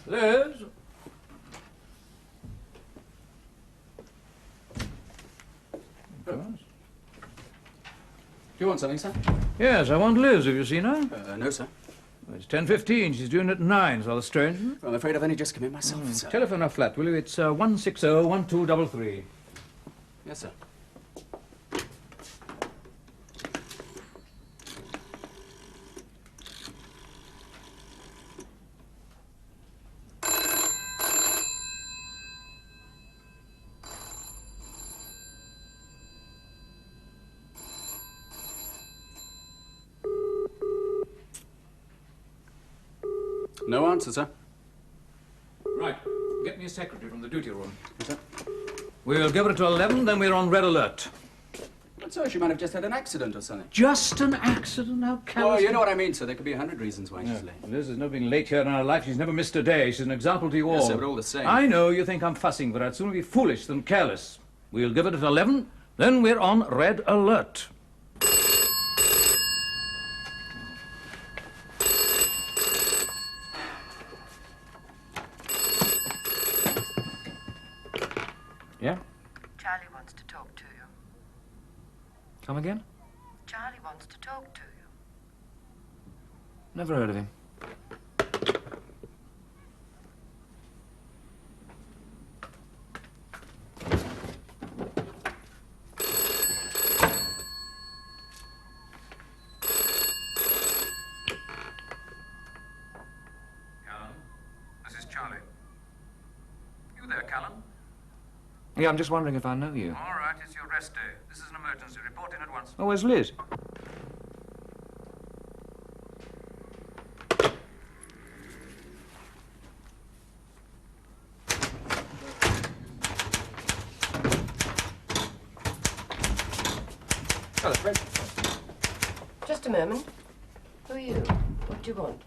Liz? Do you want something, sir? Yes, I want Liz. Have you seen her? No, sir. It's 10:15. She's due in at 9. It's rather strange, isn't it? I'm afraid I've only just come in myself, sir. Telephone her flat, will you? It's 160-1233. Yes, sir. No answer, sir. Right. Get me a secretary from the duty room. Yes, sir. We'll give it to 11, then we're on red alert. But, sir, she might have just had an accident or something. Just an accident? How careless... Oh, you know what I mean, sir. There could be 100 reasons why she's late. Liz has never been late here in her life. She's never missed a day. She's an example to you all. Yes, sir, but all the same. I know you think I'm fussing, but I'd sooner be foolish than careless. We'll give it at 11, then we're on red alert. Yeah? Charlie wants to talk to you. Come again? Charlie wants to talk to you. Never heard of him. Callan, this is Charlie. You there, Callan? Yeah, I'm just wondering if I know you. All right, it's your rest day. This is an emergency. Report in at once. Oh, where's Liz? Hello, Fred. Just a moment. Who are you? What do you want?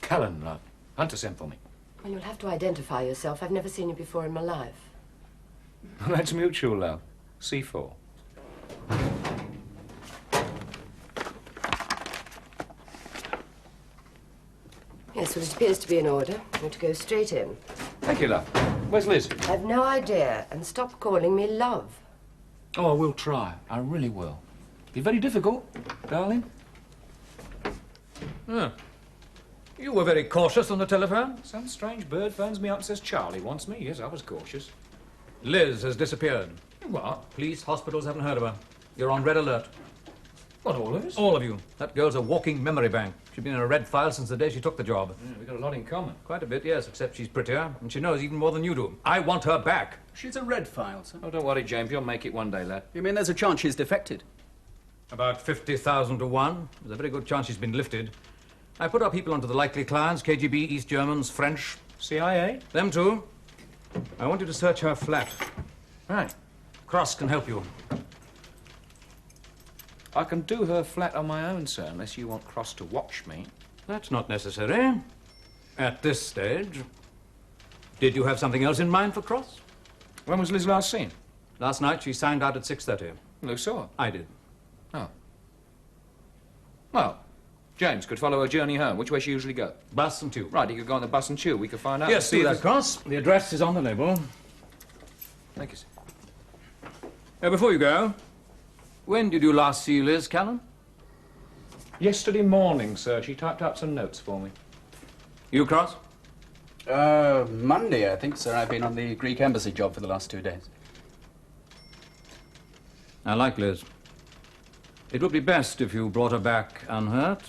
Callan, love. Hunter sent for me. Well, you'll have to identify yourself. I've never seen you before in my life. Well, that's mutual, love. C4. Yes, well, it appears to be in order. You're to go straight in. Thank you, love. Where's Liz? I've no idea, and stop calling me love. Oh, I will try. I really will. Be very difficult, darling. You were very cautious on the telephone. Some strange bird phones me up and says Charlie wants me. Yes, I was cautious. Liz has disappeared. What? Police, hospitals haven't heard of her. You're on red alert. What, all of us? All of you. That girl's a walking memory bank. She's been in a red file since the day she took the job. Yeah, we've got a lot in common. Quite a bit, yes, except she's prettier, and she knows even more than you do. I want her back. She's a red file, sir. Oh, don't worry, James. You'll make it one day, lad. You mean there's a chance she's defected? About 50,000 to 1. There's a very good chance she's been lifted. I put our people onto the likely clients, KGB, East Germans, French. CIA? Them too. I want you to search her flat. Right. Cross can help you. I can do her flat on my own, sir, unless you want Cross to watch me. That's not necessary. At this stage. Did you have something else in mind for Cross? When was Liz last seen? Last night she signed out at 6:30. Who saw her? I did. Oh. Well, James could follow her journey home. Which way she usually go? Bus and tube. Right, he could go on the bus and tube. We could find out. Yes, see that, Cross. The address is on the label. Thank you, sir. Before you go, when did you last see Liz, Callan? Yesterday morning, sir. She typed up some notes for me. You, Cross? Monday, I think, sir. I've been on the Greek embassy job for the last 2 days. I like Liz. It would be best if you brought her back unhurt.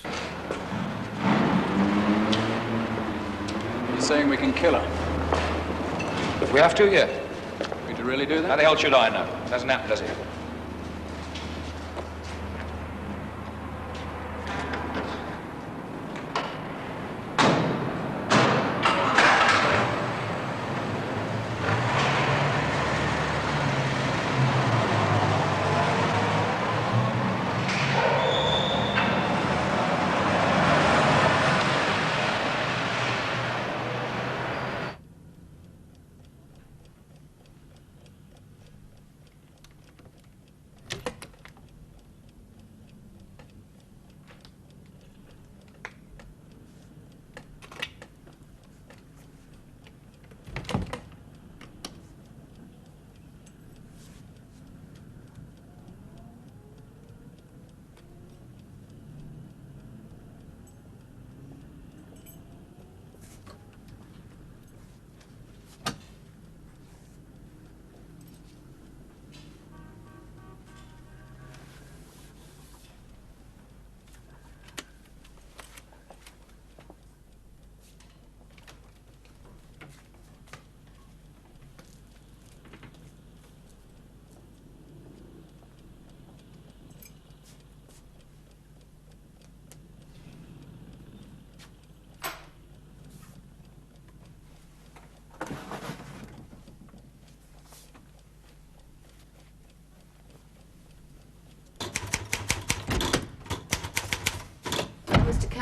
You're saying we can kill her? If we have to, yeah. We to really do How that? the hell should I know? Doesn't happen, does it?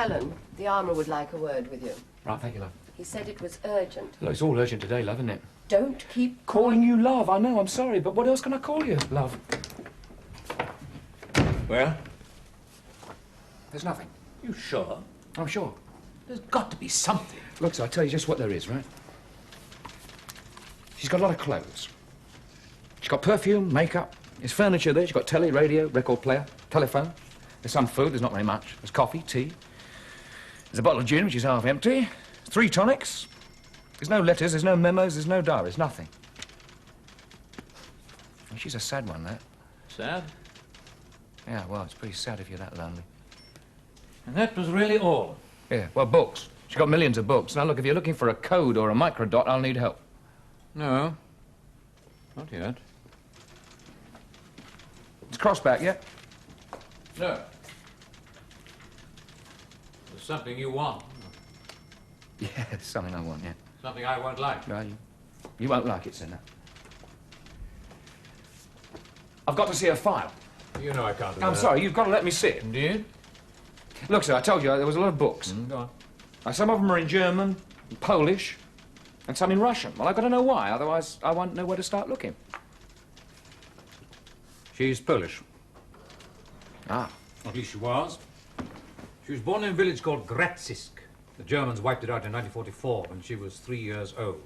Callan, the armourer would like a word with you. Right, thank you, love. He said it was urgent. Look, it's all urgent today, love, isn't it? Don't keep Calling you love, I know, I'm sorry, but what else can I call you, love? Well? There's nothing. You sure? I'm sure. There's got to be something. Look, so I'll tell you just what there is, right? She's got a lot of clothes. She's got perfume, makeup. There's furniture there. She's got telly, radio, record player, telephone. There's some food. There's not very much. There's coffee, tea. There's a bottle of gin, which is half empty. 3 tonics. There's no letters. There's no memos. There's no diaries. Nothing. Well, she's a sad one, that. Sad? Yeah, well, it's pretty sad if you're that lonely. And that was really all? Yeah, well, books. She's got millions of books. Now, look, if you're looking for a code or a microdot, I'll need help. No. Not yet. It's crossback, yeah? No. There's something you want. Yeah, it's something I want, yeah. Something I won't like. No, you won't like it, Sinner. I've got to see a file. You know I can't do I'm that. sorry, you've got to let me see it. Indeed? Look, sir, I told you there was a lot of books. Go on. Now, some of them are in German, Polish, and some in Russian. Well, I've got to know why, otherwise I won't know where to start looking. She's Polish. Ah. At least she was. She was born in a village called Grazisk. The Germans wiped it out in 1944 when she was 3 years old.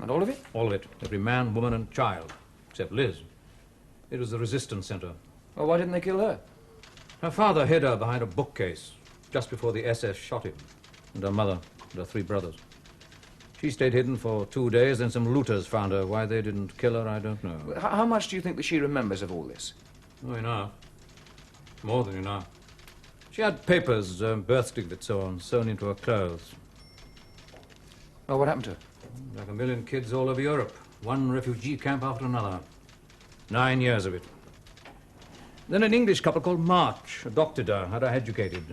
And all of it? All of it. Every man, woman, and child. Except Liz. It was the resistance center. Well, why didn't they kill her? Her father hid her behind a bookcase just before the SS shot him. And her mother and her 3 brothers. She stayed hidden for 2 days, then some looters found her. Why they didn't kill her, I don't know. How much do you think that she remembers of all this? Oh, enough. More than enough. She had papers, birth certificates, so on, sewn into her clothes. Well, what happened to her? Like a million kids all over Europe. One refugee camp after another. 9 years of it. Then an English couple called March adopted her, had her educated.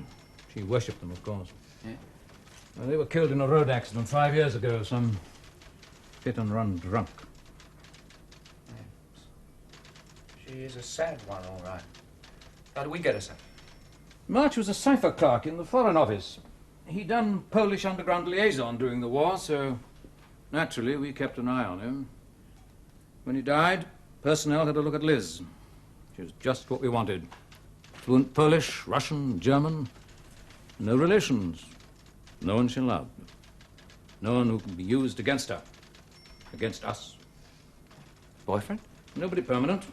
She worshipped them, of course. Yeah. Well, they were killed in a road accident 5 years ago. Some hit-and-run drunk. She is a sad one, all right. How do we get her, sir? March was a cipher clerk in the Foreign Office. He'd done Polish underground liaison during the war, so naturally we kept an eye on him. When he died, personnel had a look at Liz. She was just what we wanted. Fluent Polish, Russian, German. No relations. No one she loved. No one who could be used against her. Against us. Boyfriend? Nobody permanent.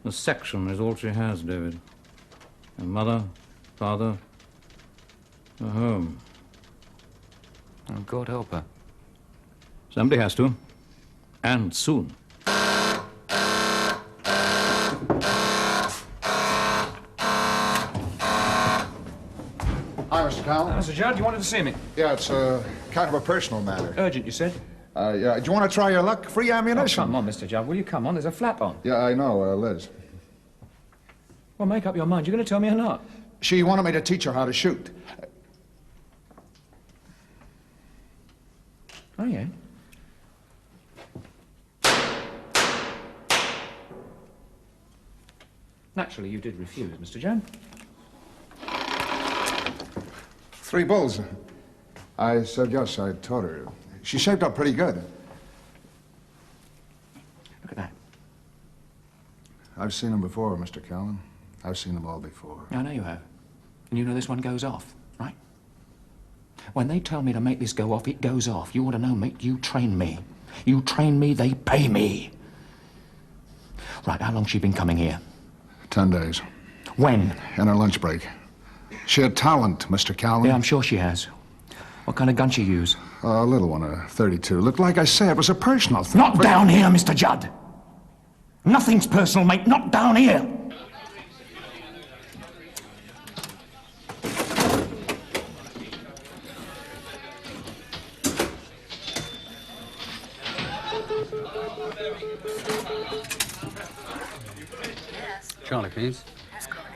The section is all she has, David. Her mother, father, her home. Oh, God help her. Somebody has to. And soon. Hi, Mr. Callan. Mr. Judd, you wanted to see me? Yeah, it's kind of a personal matter. Urgent, you said? Yeah, do you want to try your luck? Free Oh, ammunition. come on, Mr. Judd, will you come on? There's a flap on. Yeah, I know, Liz. Well, make up your mind. You're going to tell me or not? She wanted me to teach her how to shoot. Oh, yeah? Naturally, you did refuse, Mr. Judd. 3 bulls. I said yes, I taught her. She shaped up pretty good. Look at that. I've seen them before, Mr. Callan. I've seen them all before. I know you have. And you know this one goes off, right? When they tell me to make this go off, it goes off. You ought to know, mate. You train me. You train me, they pay me. Right, how long's she been coming here? 10 days. When? In her lunch break. She had talent, Mr. Callan. Yeah, I'm sure she has. What kind of gun she use? A little one, a 32. Look, like I say, it was a personal thing. Not down here, Mr. Judd. Nothing's personal, mate. Not down here. Charlie, please. Who's calling?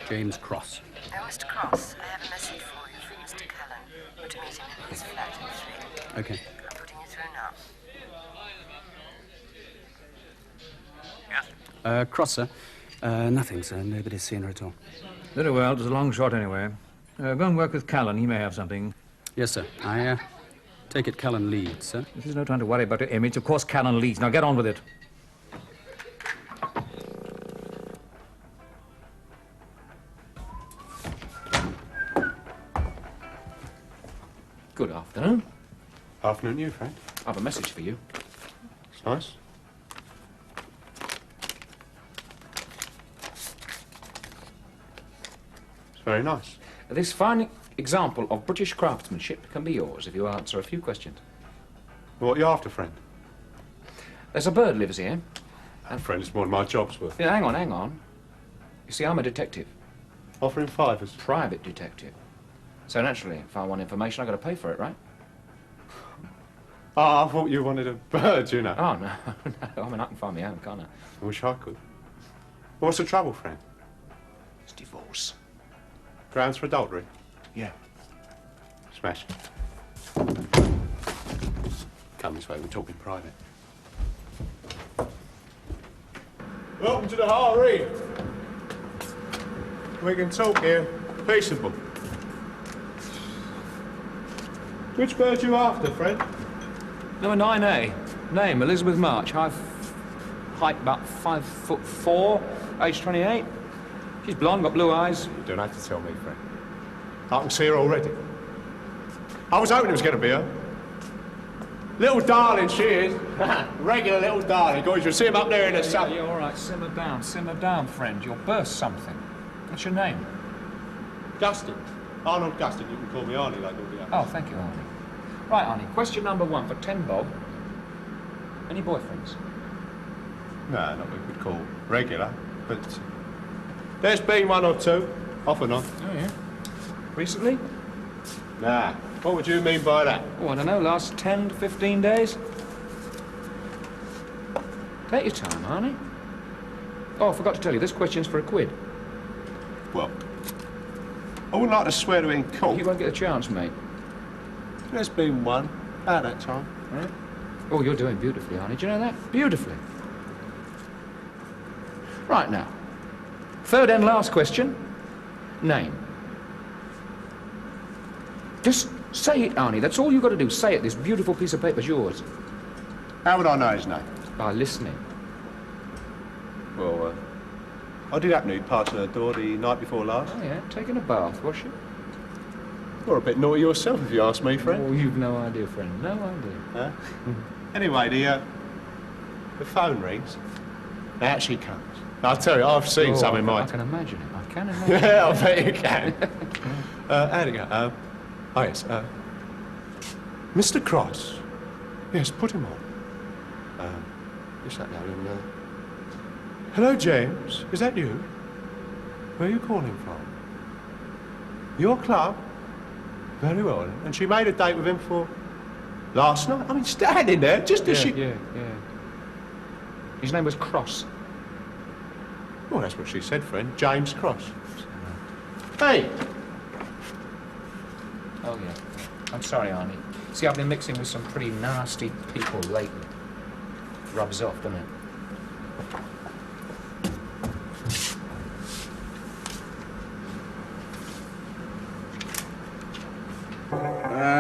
James Cross. Oh, Mr. Cross, I have a message for you from Mr. Callan. We're to meet him in his flat at 3. Okay. I'm putting you through now. Cross, sir. Nothing, sir. Nobody's seen her at all. Very well. It was a long shot anyway. Go and work with Callan. He may have something. Yes, sir. I take it Callan leads, sir. This is no time to worry about your image. Of course, Callan leads. Now get on with it. Good afternoon. Afternoon, you, Frank. I have a message for you. It's nice. It's very nice. This fine example of British craftsmanship can be yours if you answer a few questions. What are you after, friend? There's a bird lives here. Friend, it's more than my job's worth. Yeah, hang on, hang on. You see, I'm a detective. Offering fivers. Private detective. So naturally, if I want information, I've got to pay for it, right? Ah, I thought you wanted a bird, you know. Oh, no, no. I mean, I can find my own, can't I? I wish I could. What's the trouble, friend? It's divorce. Grounds for adultery? Yeah. Smash. Come this way, we're talking private. Welcome to the Harry. We can talk here. Peaceable. Which bird you after, friend? Number 9A. Name, Elizabeth March. Height about 5'4", age 28. She's blonde, got blue eyes. You don't have to tell me, friend. I can see her already. I was hoping it was going to be her. Little darling she is. Regular little darling. God, you'll see him up there in the sun. Yeah, all right. Simmer down, friend. You'll burst something. What's your name? Gustin. Arnold Gustin. You can call me Arnie like all the others. Oh, thank you, Arnie. Right, Arnie. Question number 1 for 10 bob. Any boyfriends? No, not what we could call regular, but there's been one or two, off and on. Oh, yeah. Recently? Nah, what would you mean by that? Oh, I don't know, last 10 to 15 days. Take your time, Arnie. Oh, I forgot to tell you, this question's for £1. Well, I wouldn't like to swear to in court. You won't get a chance, mate. There's been one, about that time. Right? Oh, you're doing beautifully, Arnie. Do you know that? Beautifully. Right now. Third and last question. Name. Just say it, Arnie. That's all you've got to do. Say it. This beautiful piece of paper's yours. How would I know his name? By listening. Well, I did happen to pass her door the night before last. Oh, yeah. Taking a bath, was she? You're a bit naughty yourself, if you ask me, friend. Oh, you've no idea, friend. No idea. Huh? Anyway, the phone rings. Out she comes. I'll tell you, I've seen some in I mine. can imagine it. I can imagine it. Yeah, I bet you can. How'd it go? Oh, yes. Mr. Cross. Yes, put him on. Just that now. Hello, James. Is that you? Where are you calling from? Your club? Very well. Then. And she made a date with him for last night? I mean, standing there, just as she... Yeah. His name was Cross. Well, that's what she said, friend. James Cross. Hey! Oh, yeah. I'm sorry, Arnie. See, I've been mixing with some pretty nasty people lately. Rubs off, doesn't it?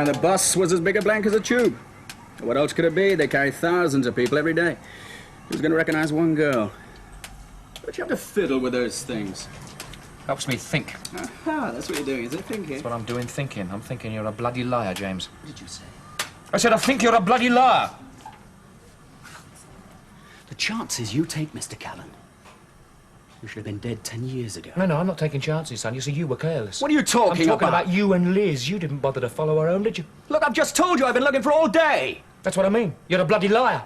The bus was as big a blank as a tube. What else could it be? They carry thousands of people every day. Who's going to recognize one girl? But you have to fiddle with those things. Helps me think. Aha, that's what you're doing, is it? Thinking. That's what I'm doing, thinking. I'm thinking you're a bloody liar, James. What did you say? I said I think you're a bloody liar. The chances you take, Mr. Callan. You should have been dead 10 years ago. No, I'm not taking chances, son. You see, you were careless. What are you talking I'm talking about you and Liz. You didn't bother to follow her home, did you? Look, I've just told you I've been looking for all day. That's what I mean. You're a bloody liar.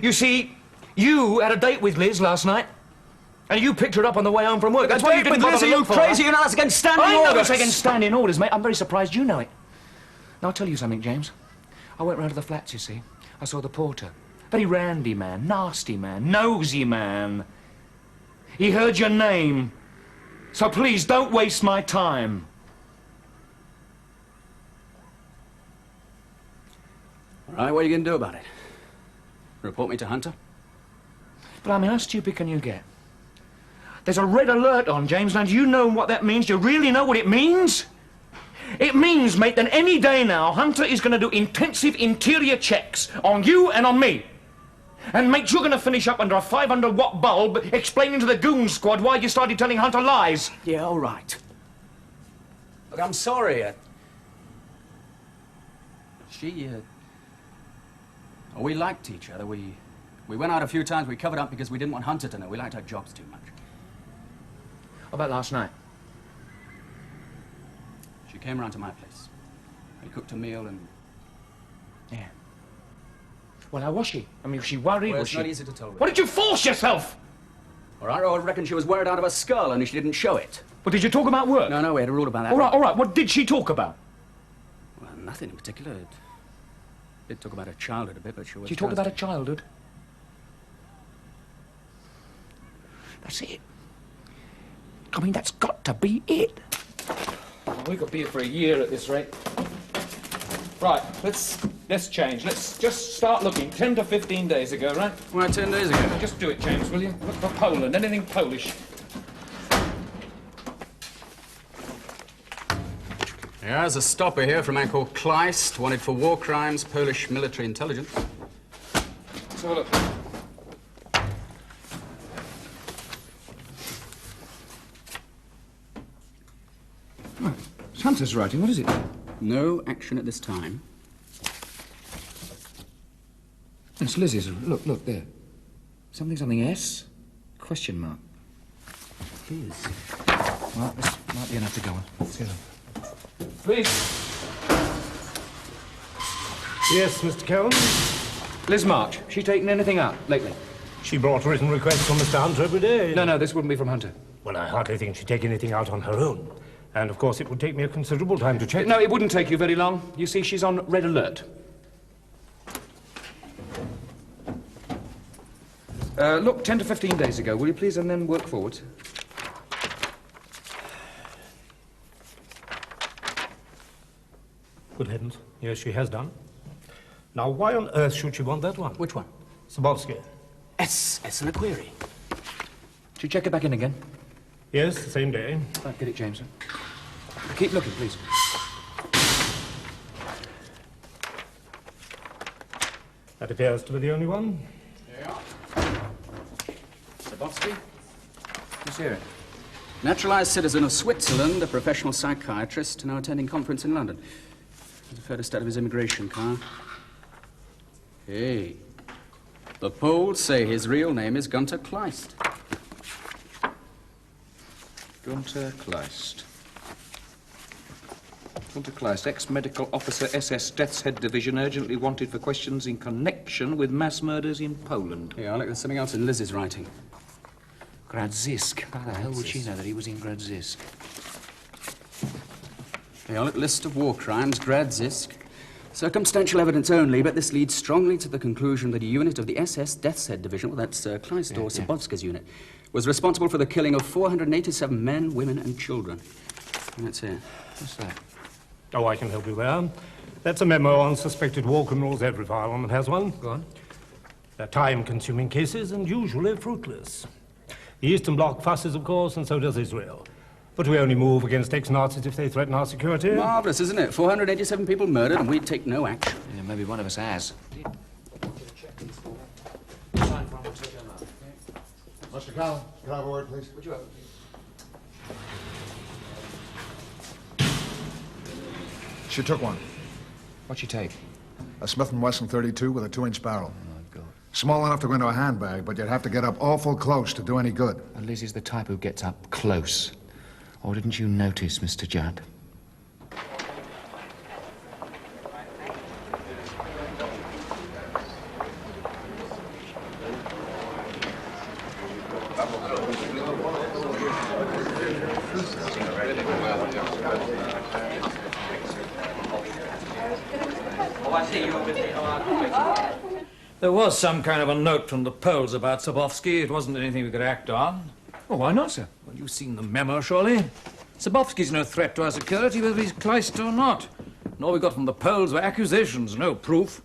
You see, you had a date with Liz last night, and you picked her up on the way home from work. That's why you didn't bother to look for her. crazy? You know that's against standing I know orders. it's against standing orders, mate. I'm very surprised you know it. Now, I'll tell you something, James. I went round to the flats, you see. I saw the porter. Very randy man, nasty man, nosy man. He heard your name. So please, don't waste my time. All right, what are you going to do about it? Report me to Hunter? But I mean, how stupid can you get? There's a red alert on, James. Now, do you know what that means? Do you really know what it means? It means, mate, that any day now, Hunter is going to do intensive interior checks on you and on me. And, mate, you're going to finish up under a 500-watt bulb explaining to the goon squad why you started telling Hunter lies. Yeah, all right. Look, I'm sorry. We liked each other. We went out a few times. We covered up because we didn't want Hunter to know. We liked our jobs too much. What about last night? She came around to my place. We cooked a meal and... Yeah. Well, how was she? I mean, was she worried? Well, was it's she... not easy to tell. Why did you force yourself? All right, I reckon she was worried out of her skull and she didn't show it. Well, did you talk about work? No, we had a rule about that. All right. What did she talk about? Well, nothing in particular. Did talk about her childhood a bit, but she was... She talked about her childhood? That's it. I mean, that's got to be it. Well, we could be here for a year at this rate. Right, let's change. Let's just start looking. 10 to 15 days ago, right? Well, 10 days ago. Just do it, James, will you? Look for Poland, anything Polish. Yeah, there's a stopper here from a man called Kleist, wanted for war crimes, Polish military intelligence. Let's have a look. Oh, it's Hunter's writing. What is it? No action at this time. It's Lizzie's. Look there. Something S? Question mark. Liz. Well, this might be enough to go on. Let's get on. Please. Yes, Mr. Callan? Liz March. She taken anything out lately? She brought written requests from Mr. Hunter every day. No, this wouldn't be from Hunter. Well, I hardly think she'd take anything out on her own. And, of course, it would take me a considerable time to check. No, it wouldn't take you very long. You see, she's on red alert. Look, 10 to 15 days ago, will you please, and then work forwards. Good heavens. Yes, she has done. Now, why on earth should she want that one? Which one? Sabovsky. S in a query. Should you check it back in again? Yes, the same day. Right, get it, James. Keep looking, please. That appears to be the only one. Sabovsky? Who's here? Naturalized citizen of Switzerland, a professional psychiatrist, now attending conference in London. There's a photostat of his immigration car. Hey. The Poles say his real name is Gunter Kleist. Gunter Kleist. Gunter Kleist, ex-medical officer, SS Death's Head Division, urgently wanted for questions in connection with mass murders in Poland. Yeah, Alec, there's something else in Liz's writing. Gradzisk. How the hell would she know that he was in Gradzisk? Hey, Alec, list of war crimes, Gradzisk. Circumstantial evidence only, but this leads strongly to the conclusion that a unit of the SS Death's Head Division, well, that's Kleist or Sabovsky's unit, was responsible for the killing of 487 men, women, and children. And that's it. What's that? Oh, I can help you there. That's a memo on suspected war criminals. Every firearm has one. Go on. They're time-consuming cases and usually fruitless. The Eastern Bloc fusses, of course, and so does Israel. But we only move against ex-Nazis if they threaten our security. Marvellous, isn't it? 487 people murdered, and we'd take no action. Yeah, maybe one of us has. Mr. Callan, can I have a word, please? Would you open, please? She took one. What'd she take? A Smith & Wesson 32 with a 2-inch barrel. Oh, God. Small enough to go into a handbag, but you'd have to get up awful close to do any good. Well, Liz is the type who gets up close. Or didn't you notice, Mr. Judd? There was some kind of a note from the Poles about Sabovsky. It wasn't anything we could act on. Well, why not, sir? Well, you've seen the memo, surely? Sabovsky's no threat to our security, whether he's Kleist or not. And all we got from the Poles were accusations, no proof.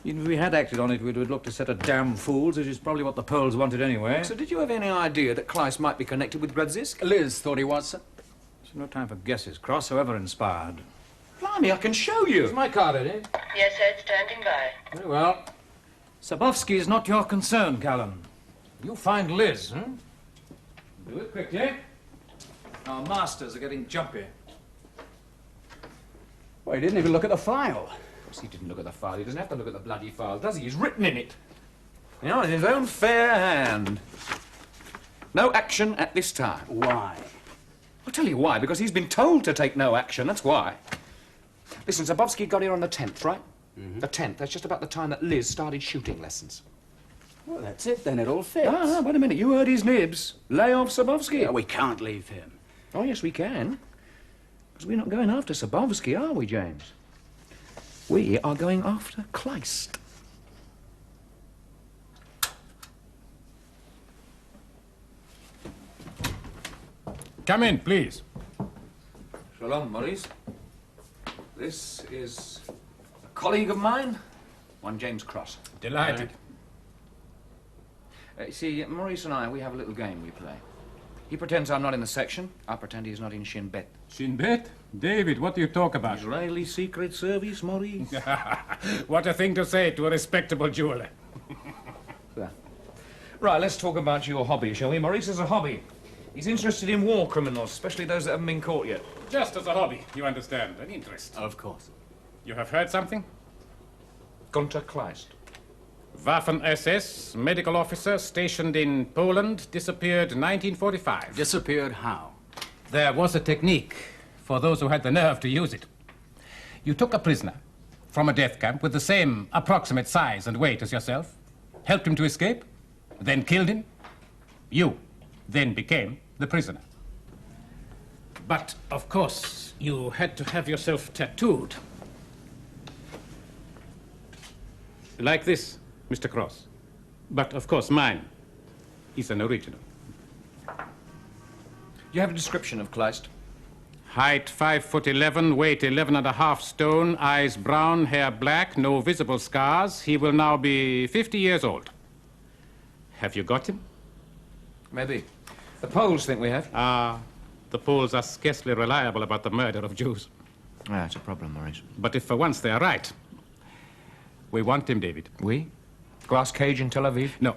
Even if we had acted on it, we'd have looked a set of damn fools, which is probably what the Poles wanted anyway. So did you have any idea that Kleist might be connected with Grodzisk? Liz thought he was, sir. There's no time for guesses, Cross, however inspired. Blimey, I can show you. Is my car ready? Yes, sir, it's standing by. Very well. Sabovsky is not your concern, Callan. You find Liz, hmm? Do it quickly. Our masters are getting jumpy. Well, he didn't even look at the file. Of course he didn't look at the file. He doesn't have to look at the bloody file, does he? He's written in it. You know, in his own fair hand. No action at this time. Why? I'll tell you why, because he's been told to take no action, that's why. Listen, Zabowski got here on the 10th, right? The 10th, that's just about the time that Liz started shooting lessons. Well, that's it then. It all fits. Wait a minute. You heard his nibs. Lay off Zabowski. Yeah, we can't leave him. Oh, yes, we can. Because we're not going after Zabowski, are we, James? We are going after Kleist. Come in, please. Shalom, Maurice. This is a colleague of mine, one James Cross. Delighted. You see, Maurice and I, we have a little game we play. He pretends I'm not in the section. I pretend he's not in Shin Bet. Shin Bet? David, what do you talk about? Israeli Secret Service, Maurice. What a thing to say to a respectable jeweler. There. Right, let's talk about your hobby, shall we? Maurice has a hobby. He's interested in war criminals, especially those that haven't been caught yet. Just as a hobby, you understand, an interest. Of course. You have heard something? Gunter Kleist. Waffen-SS, medical officer stationed in Poland, disappeared 1945. Disappeared how? There was a technique for those who had the nerve to use it. You took a prisoner from a death camp with the same approximate size and weight as yourself, helped him to escape, then killed him. You then became the prisoner. But, of course, you had to have yourself tattooed. Like this, Mr. Cross. But, of course, mine is an original. Do you have a description of Kleist? Height 5'11", weight 11.5 stone, eyes brown, hair black, no visible scars. He will now be 50 years old. Have you got him? Maybe. The Poles think we have. The Poles are scarcely reliable about the murder of Jews. That's a problem, Maurice. But if for once they are right, we want him, David. We? Glass cage in Tel Aviv? No,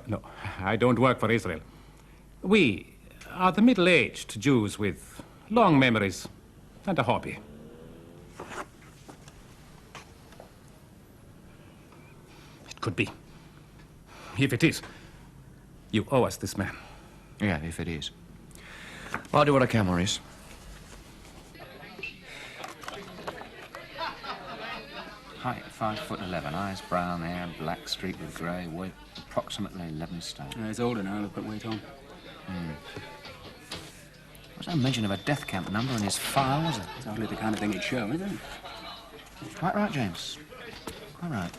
I don't work for Israel. We are the middle-aged Jews with long memories and a hobby. It could be. If it is, you owe us this man. Yeah, if it is. Well, I'll do what I can, Maurice. Height 5'11", eyes brown, hair black, streaked with grey, weight approximately 11 stone. He's older now. He'll put weight on. There's no mention of a death camp number in his file, was there? It's hardly the kind of thing he'd show, is it? Quite right, James. Quite right.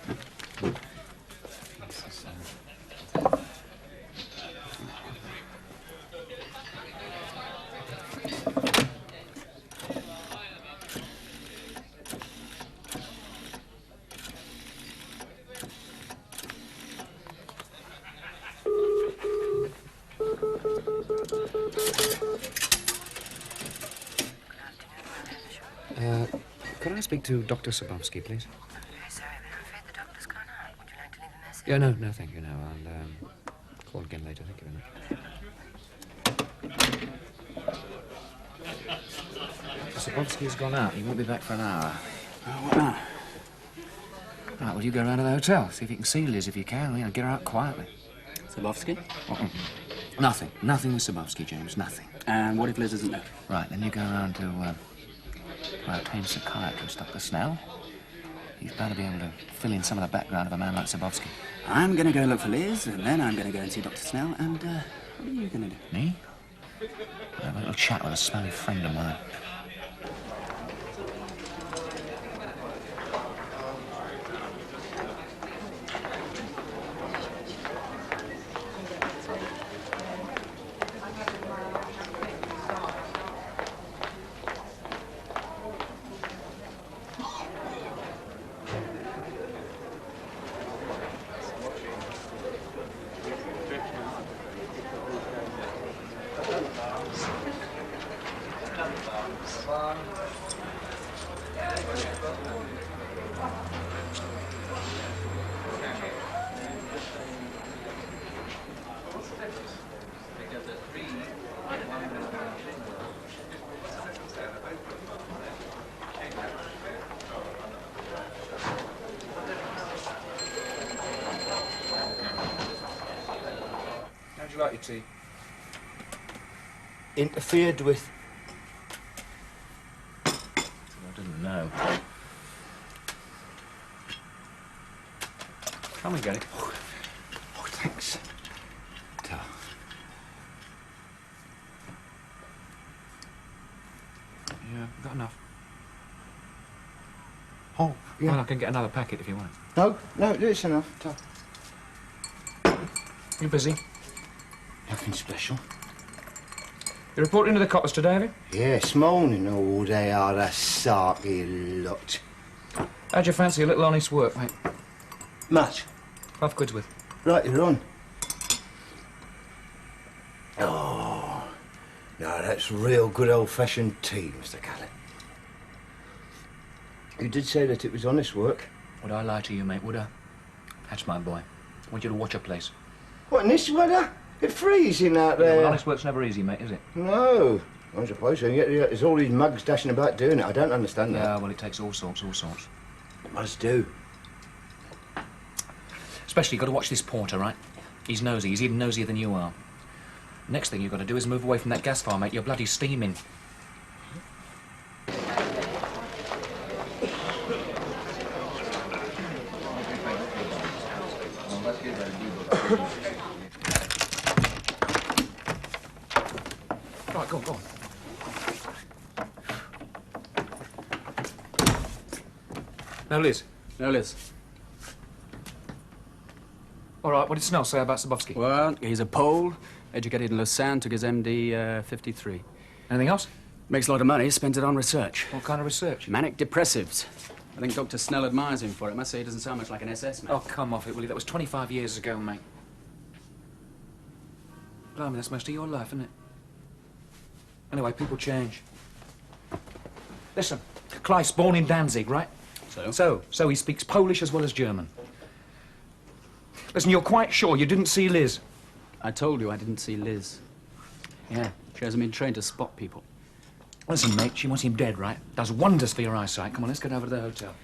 Could I speak to Dr. Sabowski, please? Very sorry, but I'm afraid the doctor's gone out. Would you like to leave a message? Yeah, no, thank you, no. I'll call again later. Thank you very much. Sabowski's gone out. He won't be back for an hour. What now? Right, well, you go round to the hotel. See if you can see Liz if you can. You know, get her out quietly. Zabowski? Nothing. Nothing with Sabowski, James. Nothing. And what if Liz isn't there? Right, then you go around to our tame psychiatrist, Dr. Snell. He's bound to be able to fill in some of the background of a man like Zabowski. I'm going to go look for Liz, and then I'm going to go and see Dr. Snell, and what are you going to do? Me? I'll have a little chat with a smelly friend of mine. How'd you like your tea? Interfered with. I didn't know. Come and get it. Oh, thanks. Yeah, got enough. Oh, yeah. Well, I can get another packet if you want. No, it's enough. You busy? Nothing special. You reporting to the coppers today, have you? Yes, morning. Oh, they are a sarky lot. How'd you fancy a little honest work, mate? Much. 5 quid's worth. Right, you're on. Oh, no, that's real good old-fashioned tea, Mr. Callan. You did say that it was honest work. Would I lie to you, mate, would I? That's my boy. I want you to watch a place. What, in this weather? It's freezing out there. Yeah, well, honest work's never easy, mate, is it? No, I suppose so. Yet there's all these mugs dashing about doing it. I don't understand that. Yeah, well, it takes all sorts. It must do. Especially, you've got to watch this porter, right? He's nosy. He's even nosier than you are. Next thing you've got to do is move away from that gas fire, mate. You're bloody steaming. Right, go on. No, Liz. No, Liz. All right, what did Snell say about Sabowski? Well, he's a Pole, educated in Lausanne, took his MD 53. Anything else? Makes a lot of money, spends it on research. What kind of research? Manic depressives. I think Dr. Snell admires him for it. I must say he doesn't sound much like an SS man. Oh, come off it, will you? That was 25 years ago, mate. Blimey, that's most of your life, isn't it? Anyway, people change. Listen, Kleist's born in Danzig, right? So he speaks Polish as well as German. Listen, you're quite sure you didn't see Liz? I told you I didn't see Liz. Yeah. She hasn't been trained to spot people. Listen, mate, she wants him dead, right? Does wonders for your eyesight. Come on, let's get over to the hotel.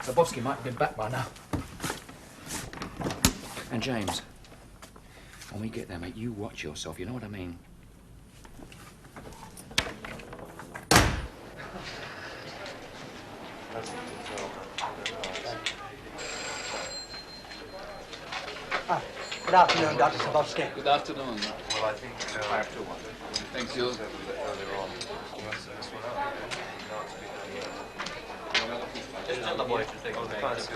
Zabowski might have been back by now. And James, when we get there, mate, you watch yourself, you know what I mean? Good afternoon, Dr. Sabowski. Good afternoon. Well, I think 5 to 1. Thank you. Just tell the boy to take the fancy.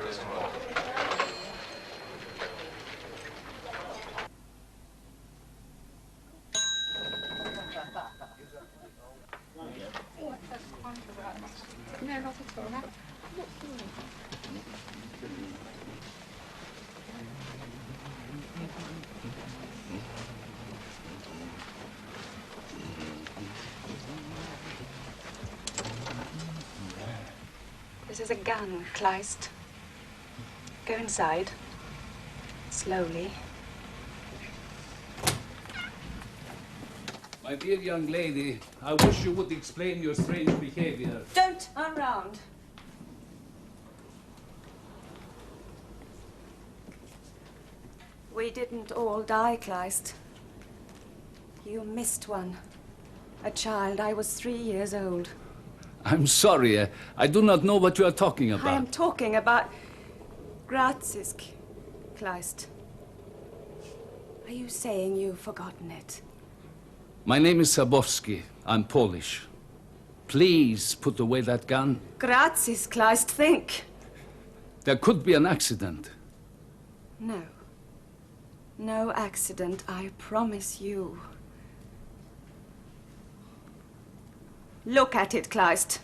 No, not at all. This is a gun, Kleist. Go inside. Slowly. My dear young lady, I wish you would explain your strange behavior. Don't turn round. We didn't all die, Kleist. You missed one. A child. I was 3 years old. I'm sorry, I do not know what you are talking about. I am talking about Grazisk, Kleist. Are you saying you've forgotten it? My name is Sabowski. I'm Polish. Please put away that gun. Grazisk, Kleist, think. There could be an accident. No. No accident, I promise you. Look at it, Kleist.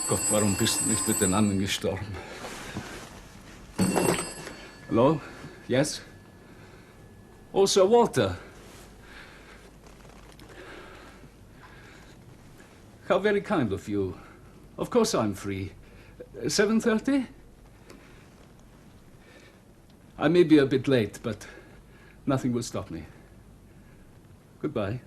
Gott, warum bist du nicht mit den anderen gestorben? Hello? Yes? Oh, Sir Walter. How very kind of you. Of course I'm free. 7:30? I may be a bit late, but nothing will stop me. Goodbye.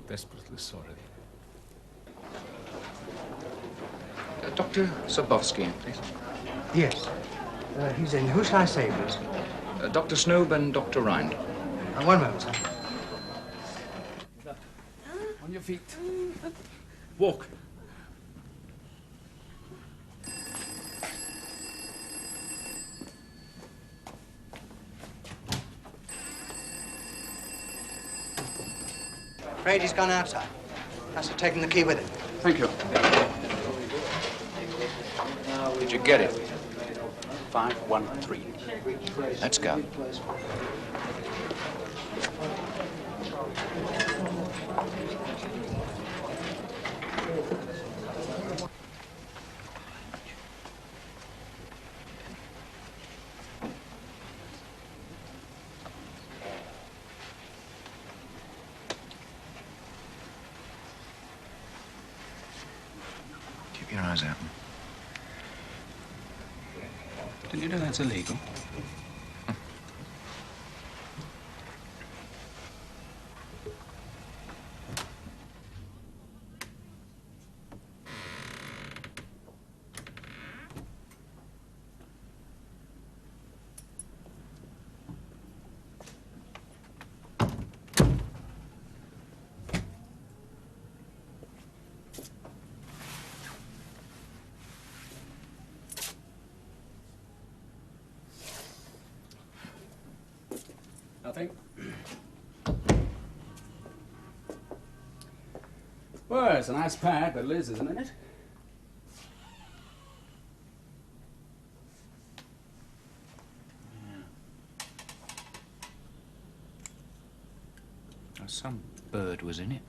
Desperately sorry. Dr. Zabowski, please. Yes. He's in. Who shall I say, please? Dr. Snoob and Dr. Rind. One moment, sir. On your feet. Walk. Afraid he's gone outside. Must have taken the key with him. Thank you. Did you get it? 513. Let's go. Keep your eyes open. Didn't you know that's illegal? Nothing. Well, it's a nice pad, but Liz isn't in it. Some bird was in it.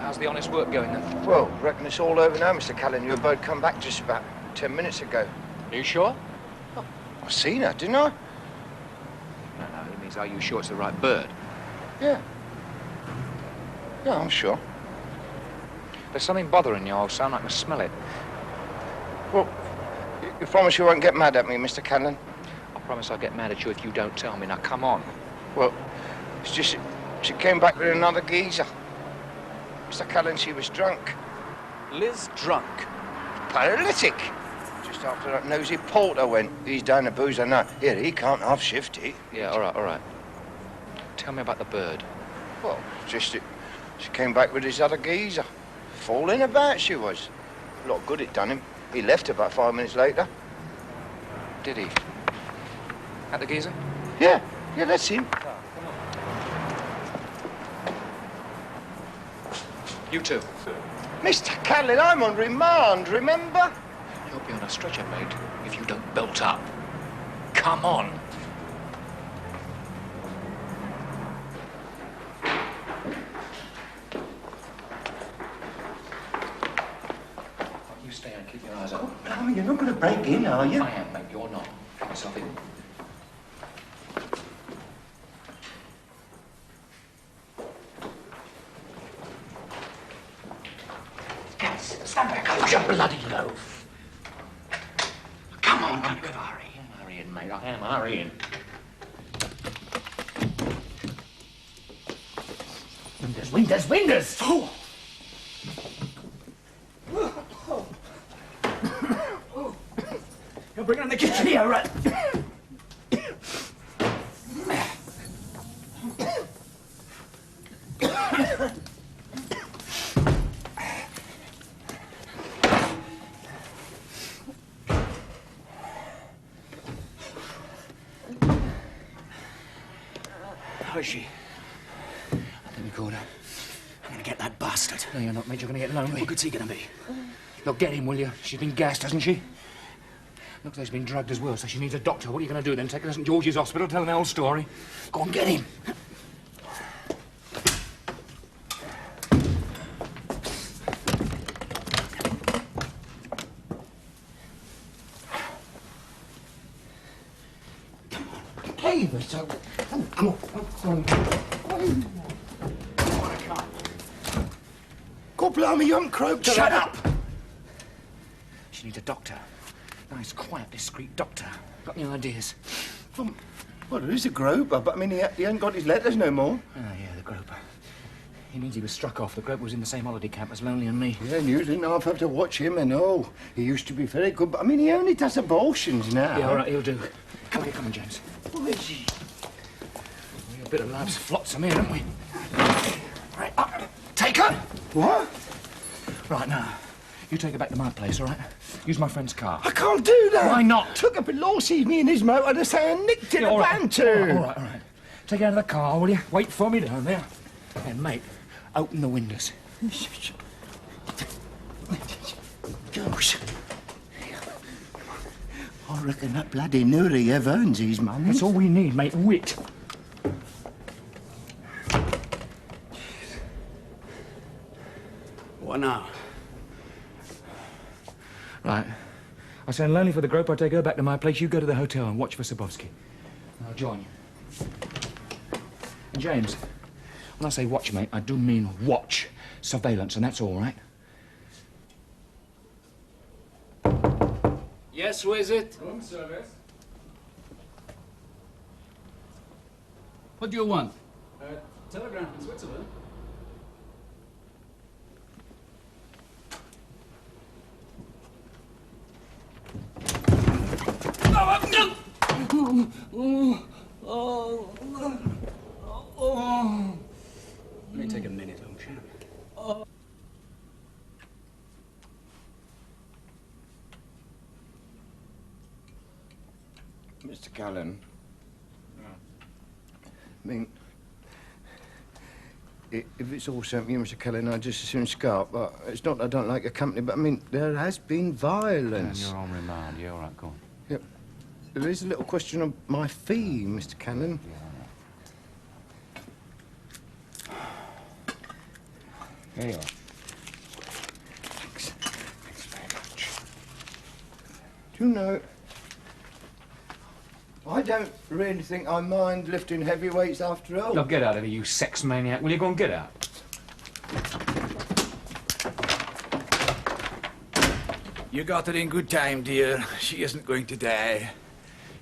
How's the honest work going then? Well, reckon it's all over now, Mr. Callan. Your bird come back just about 10 minutes ago. Are you sure? I seen her, didn't I? No, it means are you sure it's the right bird? Yeah. Yeah, I'm sure. There's something bothering you, old son. I can smell it. Well, you promise you won't get mad at me, Mr. Callan? I promise I'll get mad at you if you don't tell me. Now, come on. Well, it's just she came back with another geezer. Mr. Callan, she was drunk. Liz drunk? Paralytic. Just after that nosy porter went. He's down the boozer now. Here, he can't half-shift it. Yeah, all right. Tell me about the bird. Well, just that she came back with his other geezer. Falling about, she was. A lot of good it done him. He left about 5 minutes later. Did he? At the geezer? Yeah, that's him. You too. Mr. Callan, I'm on remand, remember? You'll be on a stretcher, mate, if you don't belt up. Come on. You stay and keep your eyes open. Blimey, you're not going to break in, are you? I am, mate. You're not. Get yourself in. Stand back, oh, you bloody loaf. Come on, don't you hurry. I'm hurrying, mate. I am hurrying. Windows! Oh! bring her in the kitchen. Here, right. How is she? I think we caught her. I'm gonna get that bastard. No, you're not, mate. You're gonna get lonely. What good's he gonna be? Look, get him, will you? She's been gassed, hasn't she? Looks like she's been drugged as well, so she needs a doctor. What are you going to do then? Take her to St George's Hospital, tell them the whole story? Go on, get him. Cave or so. Come on. God blimey, you haven't croaked. Shut up! She needs a doctor. Nice, quiet, discreet doctor. Got any ideas? Well, there is a groper, but I mean, he ain't got his letters no more. Oh, yeah, the groper. He means he was struck off. The groper was in the same holiday camp as Lonely and me. Yeah, and you didn't half have to watch him and all. He used to be very good, but I mean, he only does abortions now. Yeah, all right, he'll do. Come here, come on, James. What is he? We've a bit of life's flotsam here, haven't we? Right, up. Take her! What? Right, now, you take her back to my place, all right? Use my friend's car. I can't do that. Why not? Took up a law, sees me in his motor to say I nicked it Yeah, a all right. banter. All right, all right. Take her out of the car, will you? Wait for me down there. And, mate, open the windows. Gosh. I reckon that bloody Nuri ever earns his money. That's all we need, mate. Wit. What now? Right. I send Lonely for the grope. I take her back to my place. You go to the hotel and watch for Sabowski. I'll join you. And James, when I say watch, mate, I do mean watch. Surveillance, and that's all right. Yes, who is it? Room service. What do you want? Telegram from Switzerland. May take a minute, old chap. Mr. Callan. I mean, if it's all something you, Mr. Callan, I'd just as soon scarp. But it's not that I don't like your company, but I mean, there has been violence. And you're on remand. Yeah, all right, go on. Yep. There is a little question of my fee, Mr. Callan. Here you are. Thanks. Thanks very much. Do you know, I don't really think I mind lifting heavy weights after all. Now get out of here, you sex maniac. Will you go and get out? You got it in good time, dear. She isn't going to die.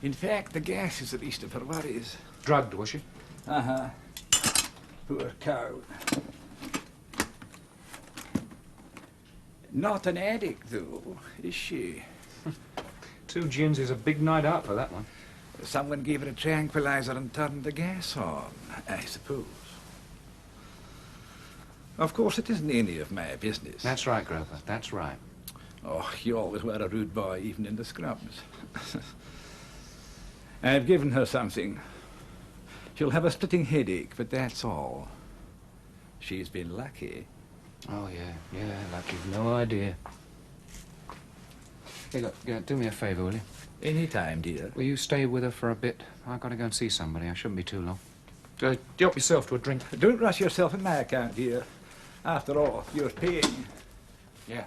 In fact, the gas is the least of her worries. Drugged, was she? Uh-huh. Poor cow. Not an addict, though, is she? 2 gins is a big night out for that one. Someone gave her a tranquilizer and turned the gas on, I suppose. Of course, it isn't any of my business. That's right, Grover. That's right. Oh, you always were a rude boy, even in the scrubs. I've given her something. She'll have a splitting headache, but that's all. She's been lucky. Oh, yeah, like you've no idea. Hey, look, do me a favour, will you? Any time, dear. Will you stay with her for a bit? I've got to go and see somebody. I shouldn't be too long. Help yourself to a drink. Don't rush yourself in my account, dear. After all, you're paying. Yeah.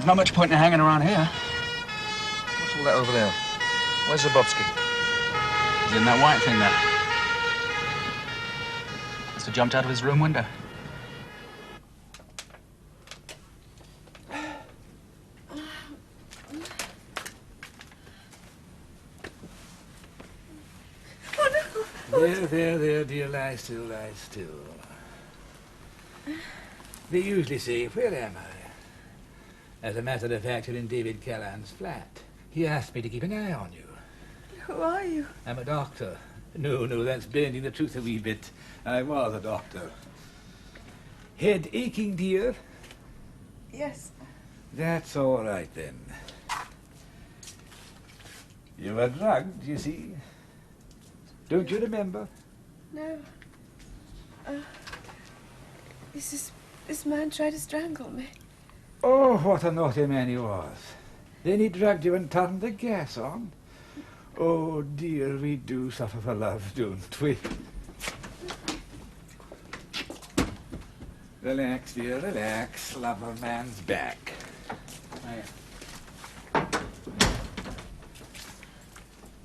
There's not much point in hanging around here. What's all that over there? Where's Zabowski? He's in that white thing there. Must have jumped out of his room window. There, dear, lie still, lie still. They usually say, where am I? As a matter of fact, you're in David Callan's flat. He asked me to keep an eye on you. Who are you? I'm a doctor. No, that's bending the truth a wee bit. I was a doctor. Head aching, dear? Yes. That's all right, then. You were drugged, you see. Don't you remember? No. This man tried to strangle me. Oh, what a naughty man he was. Then he drugged you and turned the gas on. Oh, dear, we do suffer for love, don't we? Relax, dear, relax. Lover man's back.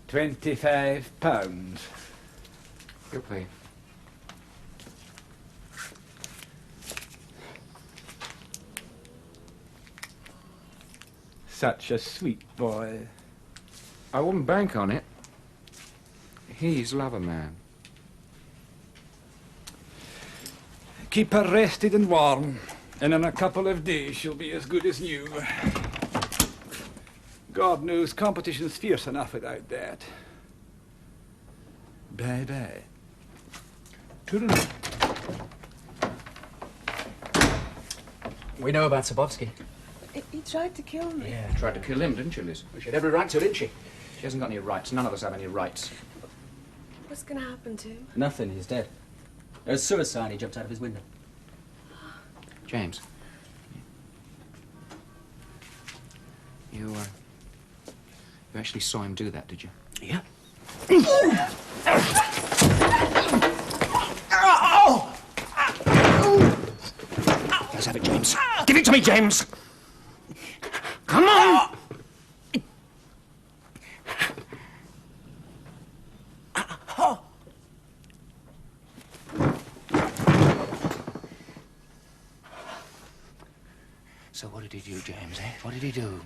£25. You'll pay. Such a sweet boy. I wouldn't bank on it. He's lover man. Keep her rested and warm, and in a couple of days she'll be as good as new. God knows competition's fierce enough without that. Bye-bye. Toodaloo. We know about Zabowski. He tried to kill me. Yeah, tried to kill him, didn't you, Liz? She had every right to, didn't she? She hasn't got any rights. None of us have any rights. What's going to happen to him? Nothing, he's dead. It was suicide, he jumped out of his window. James. You actually saw him do that, did you? Yeah. Let's have it, James. Give it to me, James! Come on! So what did he do, James, eh? What did he do?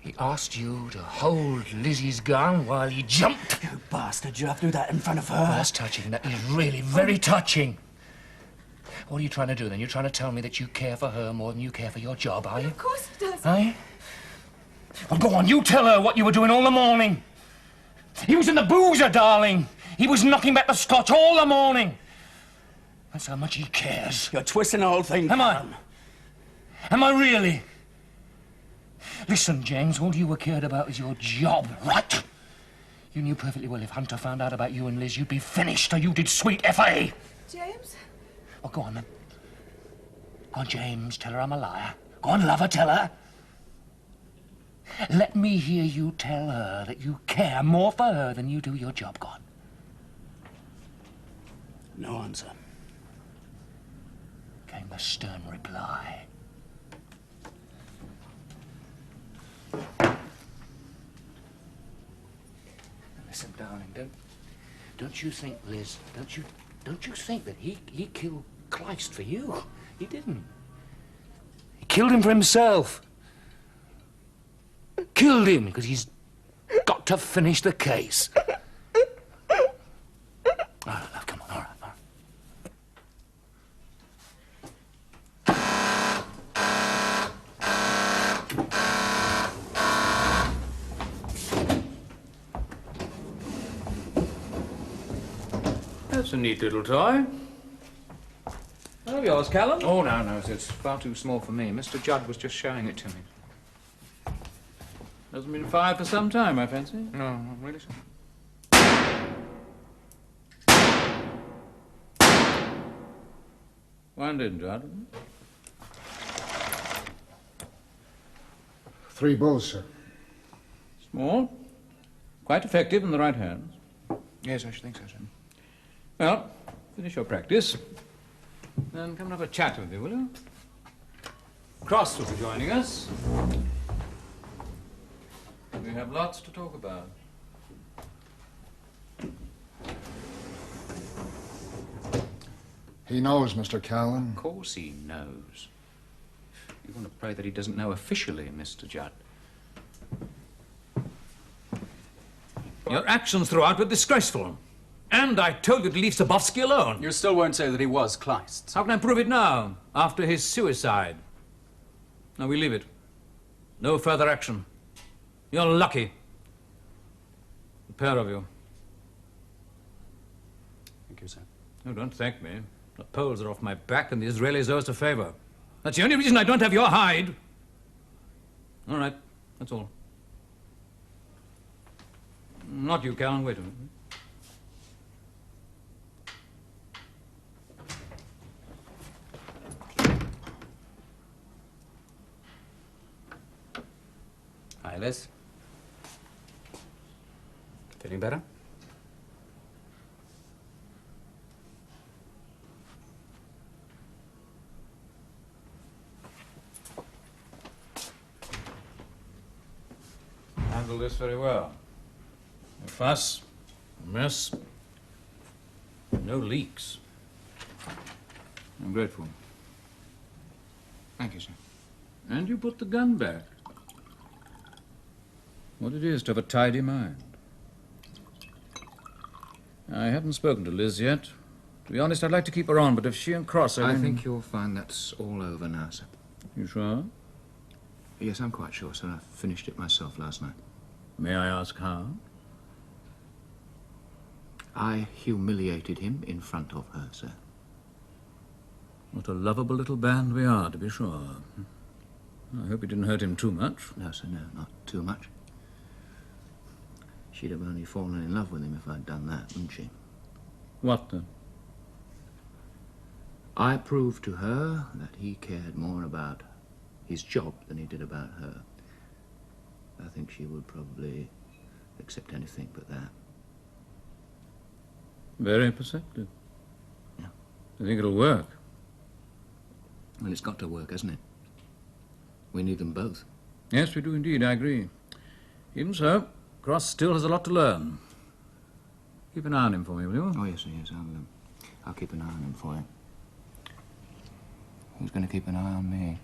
He asked you to hold Lizzie's gun while he jumped. You bastard, you have to do that in front of her. That's touching. That is really very touching. What are you trying to do, then? You're trying to tell me that you care for her more than you care for your job, are you? Of course he does. Are you? Well, go on, you tell her what you were doing all the morning. He was in the boozer, darling. He was knocking back the scotch all the morning. That's how much he cares. You're twisting the whole thing. Am I? Am I really? Listen, James, all you were cared about is your job, right? You knew perfectly well if Hunter found out about you and Liz, you'd be finished, or you did sweet F.A. James? Well, go on, then. Go on, James, tell her I'm a liar. Go on, lover, tell her. Let me hear you tell her that you care more for her than you do your job. Go on. No answer. Came the stern reply. Listen, darling, don't you think, Liz, don't you think that he killed Kleist for you? He didn't. He killed him for himself. Killed him because he's got to finish the case. All right, love, come on, all right. That's a neat little toy. Oh, yours, Callan? Oh, no, it's far too small for me. Mr. Judd was just showing it to me. Hasn't been fired for some time, I fancy. No, not really, sir. One didn't, Judd. 3 bulls, sir. Small. Quite effective in the right hands. Yes, I should think so, sir. Well, finish your practice. Then come and have a chat with you, will you? Cross will be joining us. We have lots to talk about. He knows, Mr. Callan. Of course he knows. You want to pray that he doesn't know officially, Mr. Judd. Your actions throughout were disgraceful. And I told you to leave Sabovsky alone. You still won't say that he was Kleist. How can I prove it now, after his suicide? Now we leave it. No further action. You're lucky. The pair of you. Thank you, sir. Oh, don't thank me. The Poles are off my back and the Israelis owe us a favor. That's the only reason I don't have your hide. All right, that's all. Not you, Callan. Wait a minute. Hi, Liz. Feeling better? Handled this very well. No fuss, no mess, no leaks. I'm grateful. Thank you, sir. And you put the gun back. What it is to have a tidy mind. I haven't spoken to Liz yet. To be honest, I'd like to keep her on, but if she and Cross are... I think you'll find that's all over now, sir. You sure? Yes, I'm quite sure, sir. I finished it myself last night. May I ask how? I humiliated him in front of her, sir. What a lovable little band we are, to be sure. I hope it didn't hurt him too much. No, sir, no, not too much. She'd have only fallen in love with him if I'd done that, wouldn't she? What then? I proved to her that he cared more about his job than he did about her. I think she would probably accept anything but that. Very perceptive. Yeah. I think it'll work. Well, it's got to work, hasn't it? We need them both. Yes, we do indeed, I agree. Even so, Cross still has a lot to learn. Keep an eye on him for me, will you? Oh, yes, sir, yes. I'll keep an eye on him for you. Who's going to keep an eye on me?